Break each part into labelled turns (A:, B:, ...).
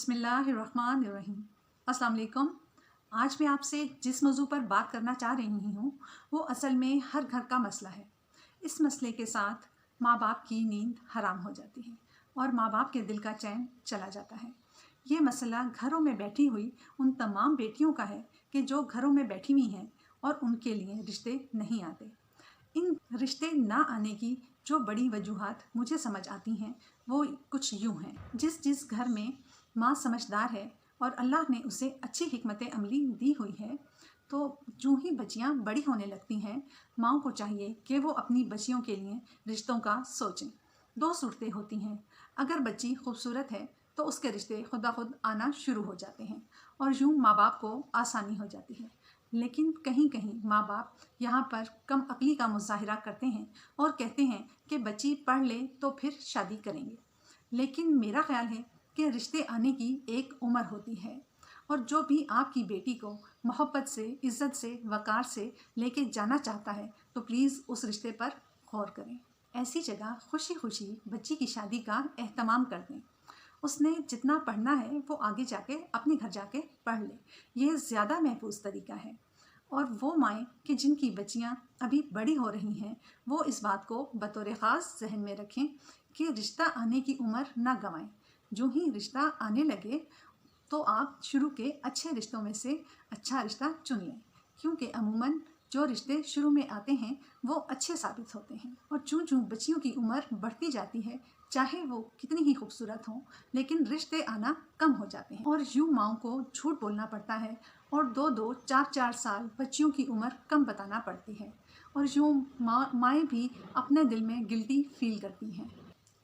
A: बिस्मिल्लाहिर्रहमानिर्रहीम। अस्सलाम वालेकुम। आज मैं आपसे जिस मौजू पर बात करना चाह रही हूँ वो असल में हर घर का मसला है। इस मसले के साथ माँ बाप की नींद हराम हो जाती है और माँ बाप के दिल का चैन चला जाता है। ये मसला घरों में बैठी हुई उन तमाम बेटियों का है कि जो घरों में बैठी हुई हैं और उनके लिए रिश्ते नहीं आते। इन रिश्ते ना आने की जो बड़ी वजूहात मुझे समझ आती हैं वो कुछ यूँ हैं। जिस घर में माँ समझदार है और अल्लाह ने उसे अच्छी हिकमत अमली दी हुई है, तो जो ही बच्चियाँ बड़ी होने लगती हैं, माँ को चाहिए कि वो अपनी बच्चियों के लिए रिश्तों का सोचें। दो सूरतें होती हैं। अगर बच्ची खूबसूरत है तो उसके रिश्ते खुदा खुद आना शुरू हो जाते हैं और यूँ माँ बाप को आसानी हो जाती है। लेकिन कहीं कहीं माँ बाप यहाँ पर कम अक्ली का मुजाहिरा करते हैं और कहते हैं कि बच्ची पढ़ ले तो फिर शादी करेंगे। लेकिन मेरा ख्याल है कि रिश्ते आने की एक उम्र होती है और जो भी आपकी बेटी को मोहब्बत से, इज़्ज़त से, वक़ार से लेके जाना चाहता है तो प्लीज़ उस रिश्ते पर गौर करें। ऐसी जगह खुशी खुशी बच्ची की शादी का एहतमाम कर दें। उसने जितना पढ़ना है वो आगे जाके अपने घर जाके पढ़ ले, ये ज़्यादा महफूज तरीका है। और वो माएँ कि जिनकी बच्चियाँ अभी बड़ी हो रही हैं वो इस बात को बतौर ख़ास जहन में रखें कि रिश्ता आने की उम्र ना गंवाएं। जो ही रिश्ता आने लगे तो आप शुरू के अच्छे रिश्तों में से अच्छा रिश्ता चुन लें, क्योंकि अमूमन जो रिश्ते शुरू में आते हैं वो अच्छे साबित होते हैं। और चूँ चूँ बच्चियों की उम्र बढ़ती जाती है, चाहे वो कितनी ही खूबसूरत हों, लेकिन रिश्ते आना कम हो जाते हैं और यूँ माओं को झूठ बोलना पड़ता है और 2-2, 4-4 साल बच्चियों की उम्र कम बताना पड़ती है और यूँ माएँ भी अपने दिल में गिल्टी फील करती हैं।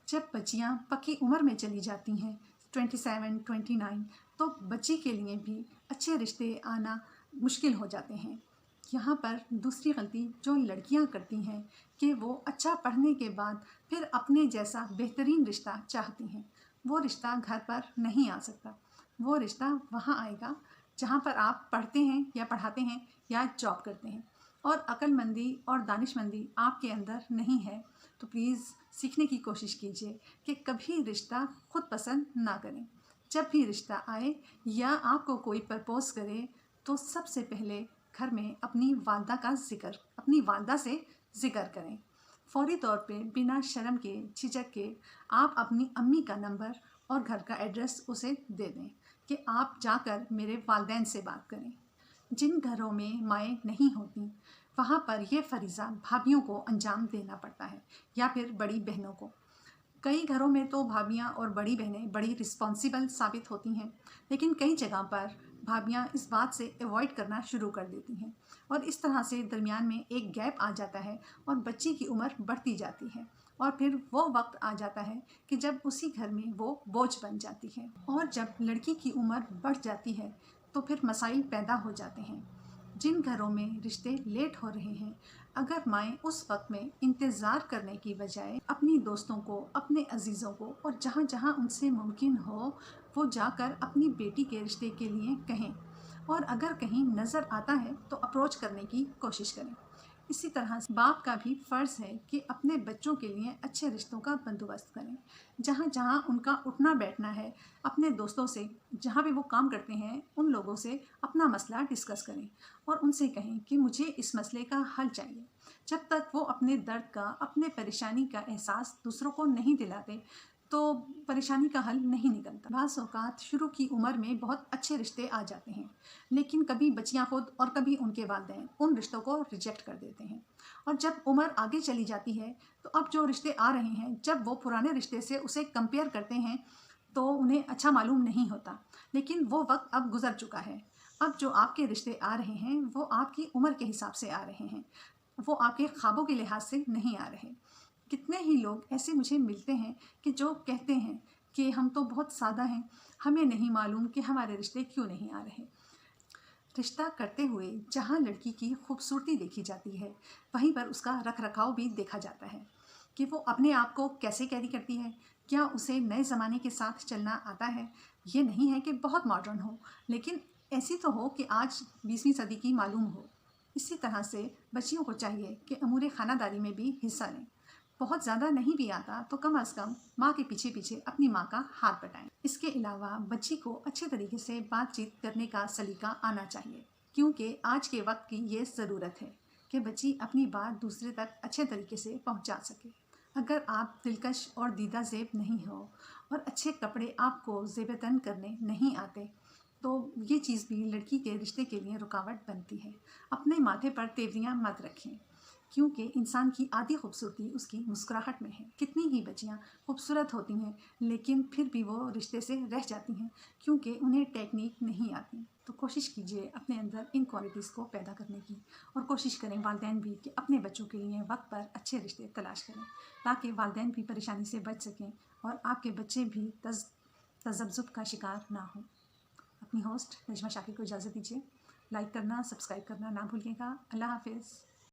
A: जब बच्चियाँ पक्की उम्र में चली जाती हैं 27, 29, तो बच्ची के लिए भी अच्छे रिश्ते आना मुश्किल हो जाते हैं। यहाँ पर दूसरी गलती जो लड़कियाँ करती हैं कि वो अच्छा पढ़ने के बाद फिर अपने जैसा बेहतरीन रिश्ता चाहती हैं। वो रिश्ता घर पर नहीं आ सकता। वो रिश्ता वहाँ आएगा जहाँ पर आप पढ़ते हैं या पढ़ाते हैं या जॉब करते हैं और अक्लमंदी और दानिशमंदी आपके अंदर नहीं है तो प्लीज़ सीखने की कोशिश कीजिए कि कभी रिश्ता खुद पसंद ना करें। जब भी रिश्ता आए या आपको कोई प्रपोज़ करे तो सबसे पहले घर में अपनी वालदा से ज़िक्र करें। फौरी तौर पे बिना शर्म के, झिझक के आप अपनी अम्मी का नंबर और घर का एड्रेस उसे दे दें कि आप जाकर मेरे वालिदैन से बात करें। जिन घरों में माएँ नहीं होती वहाँ पर यह फरीज़ा भाभियों को अंजाम देना पड़ता है या फिर बड़ी बहनों को। कई घरों में तो भाभियाँ और बड़ी बहनें बड़ी रिस्पॉन्सिबल साबित होती हैं, लेकिन कई जगह पर भाभियाँ इस बात से अवॉइड करना शुरू कर देती हैं और इस तरह से दरमियान में एक गैप आ जाता है और बच्ची की उम्र बढ़ती जाती है और फिर वो वक्त आ जाता है कि जब उसी घर में वो बोझ बन जाती है। और जब लड़की की उम्र बढ़ जाती है तो फिर मसाइल पैदा हो जाते हैं। जिन घरों में रिश्ते लेट हो रहे हैं, अगर माएँ उस वक्त में इंतज़ार करने की बजाय अपनी दोस्तों को, अपने अजीज़ों को और जहाँ जहाँ उनसे मुमकिन हो वो जाकर अपनी बेटी के रिश्ते के लिए कहें और अगर कहीं नज़र आता है तो अप्रोच करने की कोशिश करें। इसी तरह से बाप का भी फ़र्ज़ है कि अपने बच्चों के लिए अच्छे रिश्तों का बंदोबस्त करें। जहाँ जहाँ उनका उठना बैठना है, अपने दोस्तों से, जहाँ भी वो काम करते हैं उन लोगों से अपना मसला डिस्कस करें और उनसे कहें कि मुझे इस मसले का हल चाहिए। जब तक वो अपने दर्द का, अपने परेशानी का एहसास दूसरों को नहीं दिलाते तो परेशानी का हल नहीं निकलता। बाज़ औक़ात शुरू की उम्र में बहुत अच्छे रिश्ते आ जाते हैं, लेकिन कभी बच्चियाँ खुद और कभी उनके वालिदैन उन रिश्तों को रिजेक्ट कर देते हैं और जब उम्र आगे चली जाती है तो अब जो रिश्ते आ रहे हैं, जब वो पुराने रिश्ते से उसे कंपेयर करते हैं तो उन्हें अच्छा मालूम नहीं होता। लेकिन वो वक्त अब गुज़र चुका है। अब जो आपके रिश्ते आ रहे हैं वो आपकी उम्र के हिसाब से आ रहे हैं, वो आपके ख्वाबों के लिहाज से नहीं आ रहे। कितने ही लोग ऐसे मुझे मिलते हैं कि जो कहते हैं कि हम तो बहुत सादा हैं, हमें नहीं मालूम कि हमारे रिश्ते क्यों नहीं आ रहे। रिश्ता करते हुए जहाँ लड़की की खूबसूरती देखी जाती है वहीं पर उसका रख रखाव भी देखा जाता है कि वो अपने आप को कैसे कैरी करती है, क्या उसे नए ज़माने के साथ चलना आता है। ये नहीं है कि बहुत मॉडर्न हो, लेकिन ऐसी तो हो कि आज 20वीं सदी की मालूम हो। इसी तरह से बच्चियों को चाहिए कि अमूर खानादारी में भी हिस्सा लें। بہت زیادہ نہیں بھی آتا تو کم از کم ماں کے پیچھے پیچھے اپنی ماں کا ہاتھ بٹائیں۔ اس کے علاوہ بچی کو اچھے طریقے سے بات چیت کرنے کا سلیقہ آنا چاہیے، کیونکہ آج کے وقت کی یہ ضرورت ہے کہ بچی اپنی بات دوسرے تک اچھے طریقے سے پہنچا سکے۔ اگر آپ دلکش اور دیدہ زیب نہیں ہو اور اچھے کپڑے آپ کو زیب تن کرنے نہیں آتے تو یہ چیز بھی لڑکی کے رشتے کے لیے رکاوٹ بنتی ہے۔ اپنے ماتھے پر تیوریاں مت رکھیں، کیونکہ انسان کی آدھی خوبصورتی اس کی مسکراہٹ میں ہے۔ کتنی ہی بچیاں خوبصورت ہوتی ہیں لیکن پھر بھی وہ رشتے سے رہ جاتی ہیں کیونکہ انہیں ٹیکنیک نہیں آتی۔ تو کوشش کیجیے اپنے اندر ان کوالٹیز کو پیدا کرنے کی، اور کوشش کریں والدین بھی کہ اپنے بچوں کے لیے وقت پر اچھے رشتے تلاش کریں تاکہ والدین بھی پریشانی سے بچ سکیں اور آپ کے بچے بھی تذبذب کا شکار نہ ہوں۔ اپنی ہوسٹ نجمہ شاکر کو اجازت دیجیے۔ لائک کرنا، سبسکرائب کرنا نہ بھولیے گا۔ اللہ حافظ۔